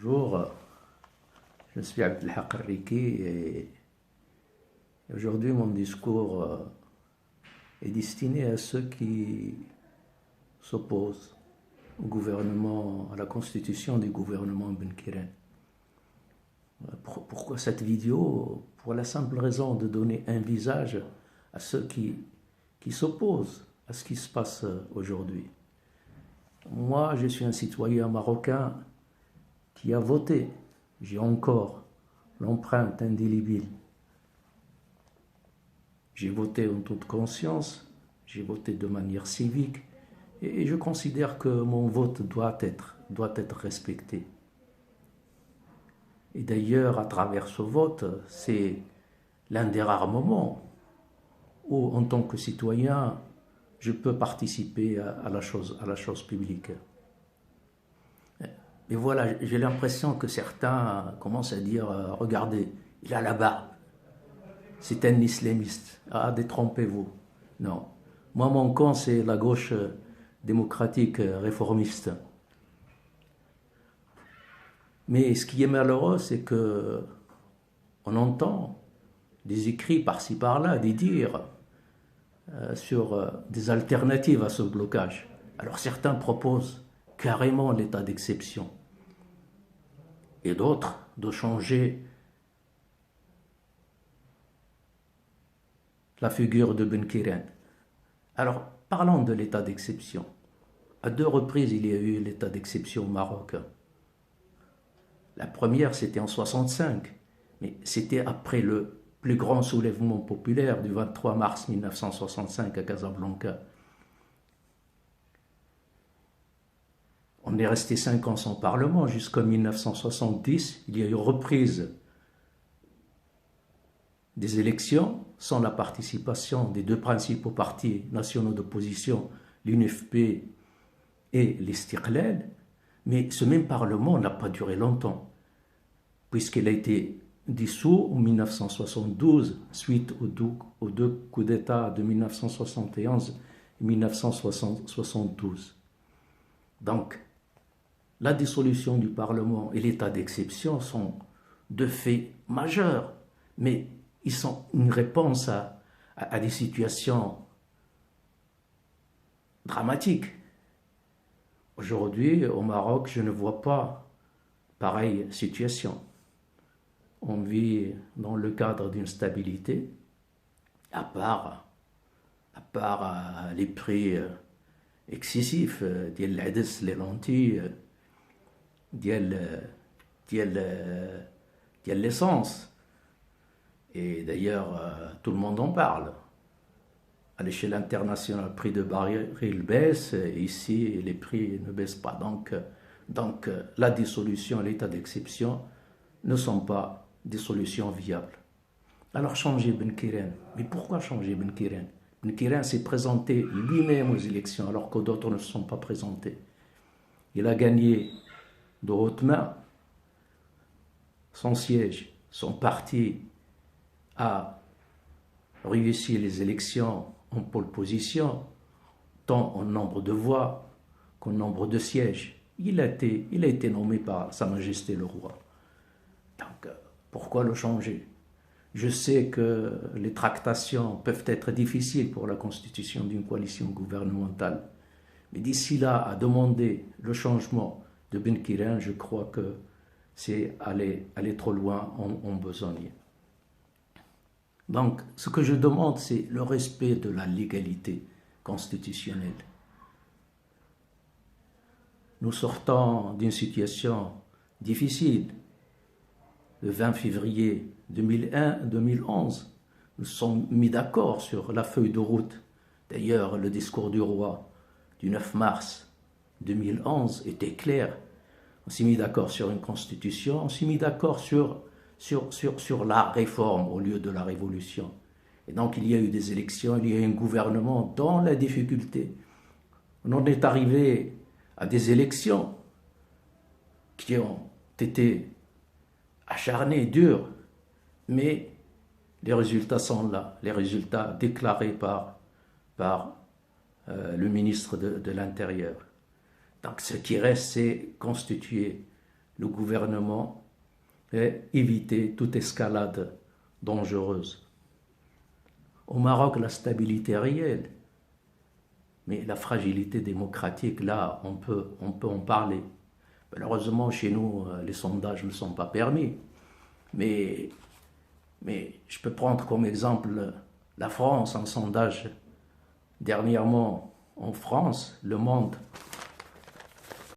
Bonjour, je suis Abdelhak Riki et aujourd'hui mon discours est destiné à ceux qui s'opposent au gouvernement, à la constitution du gouvernement Ben Kiren. Pourquoi cette vidéo? Pour la simple raison de donner un visage à ceux qui s'opposent à ce qui se passe aujourd'hui. Moi, je suis un citoyen marocain qui a voté. J'ai encore l'empreinte indélébile. J'ai voté en toute conscience, j'ai voté de manière civique et je considère que mon vote doit être respecté. Et d'ailleurs, à travers ce vote, c'est l'un des rares moments où, en tant que citoyen, je peux participer à la chose publique. Et voilà, j'ai l'impression que certains commencent à dire regardez, il a la barbe, c'est un islamiste, ah, détrompez-vous. Non, moi mon camp c'est la gauche démocratique réformiste. Mais ce qui est malheureux, c'est que on entend des écrits par-ci par-là, des dires sur des alternatives à ce blocage. Alors certains proposent carrément l'état d'exception et d'autres de changer la figure de Ben Kiren. Alors parlons de l'état d'exception. À deux reprises, il y a eu l'état d'exception au Maroc. La première, c'était en 65, mais c'était après le plus grand soulèvement populaire du 23 mars 1965 à Casablanca. On est resté 5 ans sans parlement jusqu'en 1970. Il y a eu reprise des élections sans la participation des deux principaux partis nationaux d'opposition, l'UNFP et l'Istiqlal. Mais ce même parlement n'a pas duré longtemps, puisqu'il a été dissous en 1972 suite aux deux coups d'État de 1971 et 1972. Donc, la dissolution du Parlement et l'état d'exception sont deux faits majeurs, mais ils sont une réponse à des situations dramatiques. Aujourd'hui, au Maroc, je ne vois pas pareille situation. On vit dans le cadre d'une stabilité, à part les prix excessifs ديال العدس, les lentilles, ديال l'essence. Et d'ailleurs, tout le monde en parle. À l'échelle internationale, le prix de baril baisse, et ici, les prix ne baissent pas. Donc la dissolution et l'état d'exception ne sont pas des solutions viables. Alors changer Ben Kiren. Mais pourquoi changer Ben Kiren? Ben Kiren s'est présenté lui-même aux élections alors que d'autres ne se sont pas présentés. Il a gagné de haute main son siège, son parti a réussi les élections en pole position, tant en nombre de voix qu'en nombre de sièges. Il a été nommé par Sa Majesté le Roi. Donc, pourquoi le changer? Je sais que les tractations peuvent être difficiles pour la constitution d'une coalition gouvernementale. Mais d'ici là, à demander le changement de Ben Kiren, je crois que c'est aller trop loin en besogne. Donc, ce que je demande, c'est le respect de la légalité constitutionnelle. Nous sortons d'une situation difficile. Le 20 février 2011, nous sommes mis d'accord sur la feuille de route. D'ailleurs, le discours du roi du 9 mars 2011 était clair. On s'est mis d'accord sur une constitution, on s'est mis d'accord sur la réforme au lieu de la révolution. Et donc il y a eu des élections, il y a eu un gouvernement dans la difficulté. On en est arrivé à des élections qui ont été acharnées, dures, mais les résultats sont là, les résultats déclarés par le ministre de l'Intérieur. Donc ce qui reste, c'est constituer le gouvernement et éviter toute escalade dangereuse. Au Maroc, la stabilité est réelle, mais la fragilité démocratique, là, on peut en parler. Malheureusement, chez nous, les sondages ne sont pas permis. Mais je peux prendre comme exemple la France, un sondage dernièrement en France, Le Monde